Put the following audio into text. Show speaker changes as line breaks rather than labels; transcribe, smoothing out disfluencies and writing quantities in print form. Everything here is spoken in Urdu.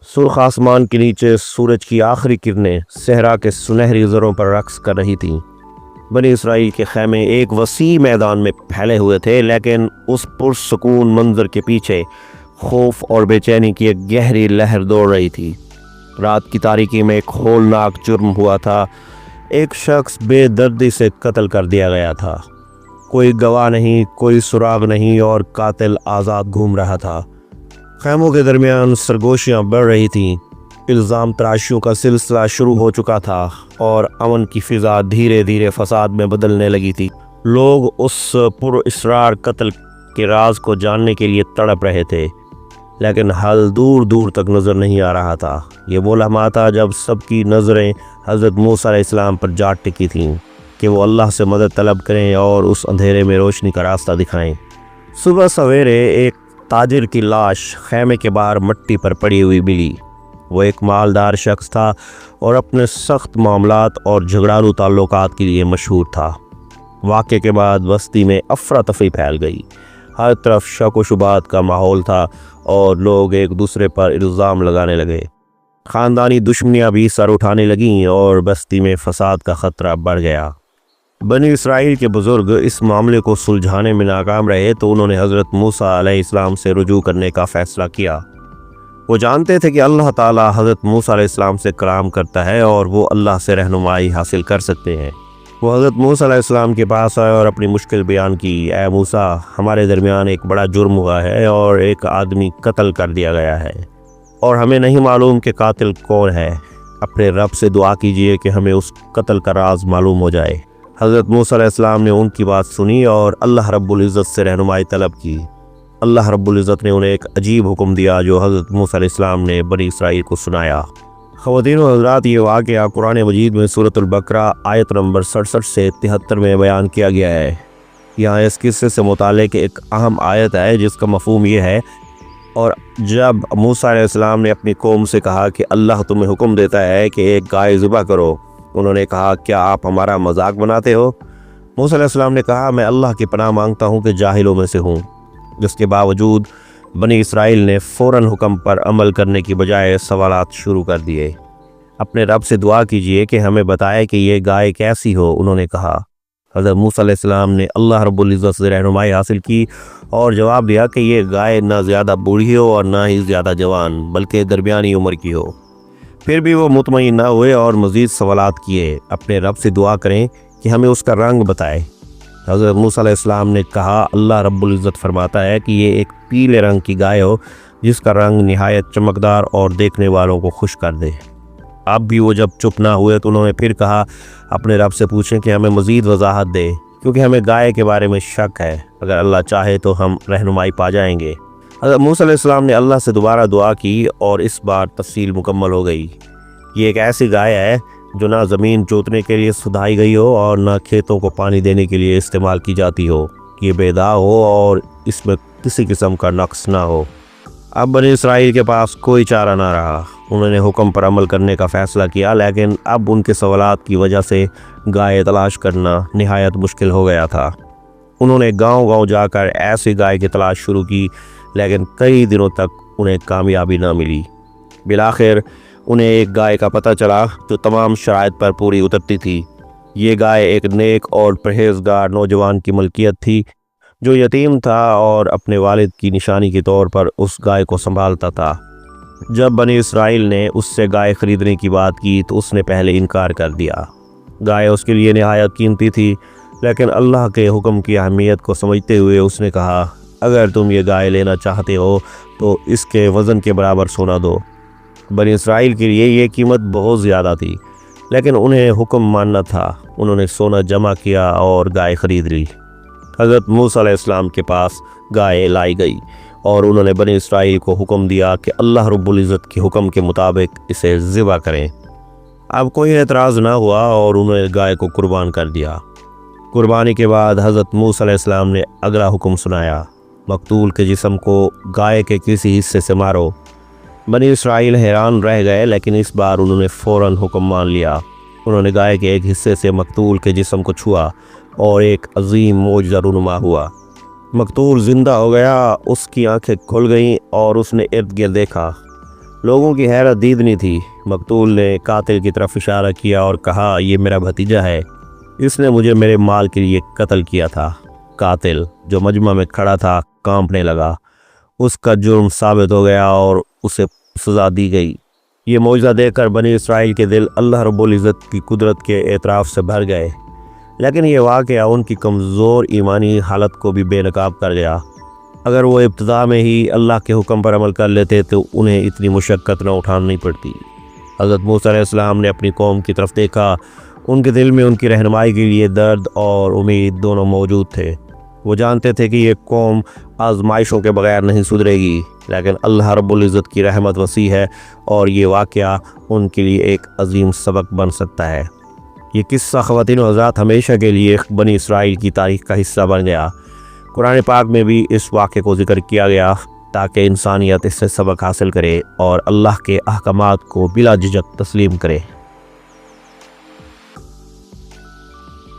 سرخ آسمان کے نیچے سورج کی آخری کرنیں صحرا کے سنہری زروں پر رقص کر رہی تھیں۔ بنی اسرائیل کے خیمے ایک وسیع میدان میں پھیلے ہوئے تھے، لیکن اس پرسکون منظر کے پیچھے خوف اور بے چینی کی ایک گہری لہر دوڑ رہی تھی۔ رات کی تاریکی میں ایک ہولناک جرم ہوا تھا۔ ایک شخص بے دردی سے قتل کر دیا گیا تھا۔ کوئی گواہ نہیں، کوئی سراغ نہیں، اور قاتل آزاد گھوم رہا تھا۔ خیموں کے درمیان سرگوشیاں بڑھ رہی تھیں، الزام تراشیوں کا سلسلہ شروع ہو چکا تھا، اور امن کی فضا دھیرے دھیرے فساد میں بدلنے لگی تھی۔ لوگ اس پر اسرار قتل کے راز کو جاننے کے لیے تڑپ رہے تھے، لیکن حل دور دور تک نظر نہیں آ رہا تھا۔ یہ وہ لمحہ تھا جب سب کی نظریں حضرت موسیٰ علیہ السلام پر جا ٹکی تھیں کہ وہ اللہ سے مدد طلب کریں اور اس اندھیرے میں روشنی کا راستہ دکھائیں۔ صبح سویرے ایک تاجر کی لاش خیمے کے باہر مٹی پر پڑی ہوئی ملی۔ وہ ایک مالدار شخص تھا اور اپنے سخت معاملات اور جھگڑالو تعلقات کے لیے مشہور تھا۔ واقعے کے بعد بستی میں افراتفری پھیل گئی۔ ہر طرف شک و شبہات کا ماحول تھا اور لوگ ایک دوسرے پر الزام لگانے لگے۔ خاندانی دشمنیاں بھی سر اٹھانے لگیں اور بستی میں فساد کا خطرہ بڑھ گیا۔ بنی اسرائیل کے بزرگ اس معاملے کو سلجھانے میں ناکام رہے تو انہوں نے حضرت موسیٰ علیہ السلام سے رجوع کرنے کا فیصلہ کیا۔ وہ جانتے تھے کہ اللہ تعالیٰ حضرت موسیٰ علیہ السلام سے کلام کرتا ہے اور وہ اللہ سے رہنمائی حاصل کر سکتے ہیں۔ وہ حضرت موسیٰ علیہ السلام کے پاس آئے اور اپنی مشکل بیان کی۔ اے موسیٰ، ہمارے درمیان ایک بڑا جرم ہوا ہے اور ایک آدمی قتل کر دیا گیا ہے، اور ہمیں نہیں معلوم کہ قاتل کون ہے۔ اپنے رب سے دعا کیجئے کہ ہمیں اس قتل کا راز معلوم ہو جائے۔ حضرت موسیٰ علیہ السلام نے ان کی بات سنی اور اللہ رب العزت سے رہنمائی طلب کی۔ اللہ رب العزت نے انہیں ایک عجیب حکم دیا جو حضرت موسیٰ علیہ السلام نے بنی اسرائیل کو سنایا۔ خواتین و حضرات، یہ واقعہ قرآن مجید میں سورۃ البقرہ آیت نمبر 67 سے 73 میں بیان کیا گیا ہے۔ یہاں اس قصے سے متعلق ایک اہم آیت ہے جس کا مفہوم یہ ہے: اور جب موسیٰ علیہ السلام نے اپنی قوم سے کہا کہ اللہ تمہیں حکم دیتا ہے کہ ایک گائے ذبح کرو، انہوں نے کہا کیا آپ ہمارا مذاق بناتے ہو؟ موسیٰ علیہ السلام نے کہا میں اللہ کی پناہ مانگتا ہوں کہ جاہلوں میں سے ہوں۔ جس کے باوجود بنی اسرائیل نے فوراً حکم پر عمل کرنے کی بجائے سوالات شروع کر دیے۔ اپنے رب سے دعا کیجئے کہ ہمیں بتائے کہ یہ گائے کیسی ہو، انہوں نے کہا۔ حضرت موسیٰ علیہ السلام نے اللہ رب العزت سے رہنمائی حاصل کی اور جواب دیا کہ یہ گائے نہ زیادہ بوڑھی ہو اور نہ ہی زیادہ جوان، بلکہ درمیانی عمر کی ہو۔ پھر بھی وہ مطمئن نہ ہوئے اور مزید سوالات کیے۔ اپنے رب سے دعا کریں کہ ہمیں اس کا رنگ بتائے۔ حضرت موسیٰ علیہ السلام نے کہا اللہ رب العزت فرماتا ہے کہ یہ ایک پیلے رنگ کی گائے ہو جس کا رنگ نہایت چمکدار اور دیکھنے والوں کو خوش کر دے۔ اب بھی وہ جب چپ نہ ہوئے تو انہوں نے پھر کہا اپنے رب سے پوچھیں کہ ہمیں مزید وضاحت دے، کیونکہ ہمیں گائے کے بارے میں شک ہے۔ اگر اللہ چاہے تو ہم رہنمائی پا جائیں گے۔ حضرت موسیٰ علیہ السلام نے اللہ سے دوبارہ دعا کی اور اس بار تفصیل مکمل ہو گئی۔ یہ ایک ایسی گائے ہے جو نہ زمین جوتنے کے لیے سدھائی گئی ہو اور نہ کھیتوں کو پانی دینے کے لیے استعمال کی جاتی ہو۔ یہ بے داغ ہو اور اس میں کسی قسم کا نقص نہ ہو۔ اب بنی اسرائیل کے پاس کوئی چارہ نہ رہا۔ انہوں نے حکم پر عمل کرنے کا فیصلہ کیا، لیکن اب ان کے سوالات کی وجہ سے گائے تلاش کرنا نہایت مشکل ہو گیا تھا۔ انہوں نے گاؤں گاؤں جا کر ایسی گائے کی تلاش شروع کی، لیکن کئی دنوں تک انہیں کامیابی نہ ملی۔ بالآخر انہیں ایک گائے کا پتہ چلا جو تمام شرائط پر پوری اترتی تھی۔ یہ گائے ایک نیک اور پرہیزگار نوجوان کی ملکیت تھی جو یتیم تھا اور اپنے والد کی نشانی کے طور پر اس گائے کو سنبھالتا تھا۔ جب بنی اسرائیل نے اس سے گائے خریدنے کی بات کی تو اس نے پہلے انکار کر دیا۔ گائے اس کے لیے نہایت قیمتی تھی، لیکن اللہ کے حکم کی اہمیت کو سمجھتے ہوئے اس نے کہا اگر تم یہ گائے لینا چاہتے ہو تو اس کے وزن کے برابر سونا دو۔ بنی اسرائیل کے لیے یہ قیمت بہت زیادہ تھی، لیکن انہیں حکم ماننا تھا۔ انہوں نے سونا جمع کیا اور گائے خرید لی۔ حضرت موسیٰ علیہ السلام کے پاس گائے لائی گئی اور انہوں نے بنی اسرائیل کو حکم دیا کہ اللہ رب العزت کے حکم کے مطابق اسے ذبح کریں۔ اب کوئی اعتراض نہ ہوا اور انہوں نے گائے کو قربان کر دیا۔ قربانی کے بعد حضرت موسیٰ علیہ السلام نے اگلا حکم سنایا: مقتول کے جسم کو گائے کے کسی حصے سے مارو۔ بنی اسرائیل حیران رہ گئے، لیکن اس بار انہوں نے فوراً حکم مان لیا۔ انہوں نے گائے کے ایک حصے سے مقتول کے جسم کو چھوا اور ایک عظیم معجزہ رونما ہوا۔ مقتول زندہ ہو گیا، اس کی آنکھیں کھل گئیں اور اس نے ارد گرد دیکھا۔ لوگوں کی حیرت دیدنی تھی۔ مقتول نے قاتل کی طرف اشارہ کیا اور کہا یہ میرا بھتیجا ہے، اس نے مجھے میرے مال کے لیے قتل کیا تھا۔ قاتل جو مجمع میں کھڑا تھا کانپنے لگا، اس کا جرم ثابت ہو گیا اور اسے سزا دی گئی۔ یہ معجزہ دیکھ کر بنی اسرائیل کے دل اللہ رب العزت کی قدرت کے اعتراف سے بھر گئے، لیکن یہ واقعہ ان کی کمزور ایمانی حالت کو بھی بے نقاب کر گیا۔ اگر وہ ابتدا میں ہی اللہ کے حکم پر عمل کر لیتے تو انہیں اتنی مشقت نہ اٹھانی پڑتی۔ حضرت موسیٰ علیہ السلام نے اپنی قوم کی طرف دیکھا، ان کے دل میں ان کی رہنمائی کے لیے درد اور امید دونوں موجود تھے۔ وہ جانتے تھے کہ یہ قوم آزمائشوں کے بغیر نہیں سدھرے گی، لیکن اللہ رب العزت کی رحمت وسیع ہے اور یہ واقعہ ان کے لیے ایک عظیم سبق بن سکتا ہے۔ یہ قصہ خواتین و حضرات ہمیشہ کے لیے بنی اسرائیل کی تاریخ کا حصہ بن گیا۔ قرآن پاک میں بھی اس واقعے کو ذکر کیا گیا تاکہ انسانیت اس سے سبق حاصل کرے اور اللہ کے احکامات کو بلا جھجک تسلیم کرے۔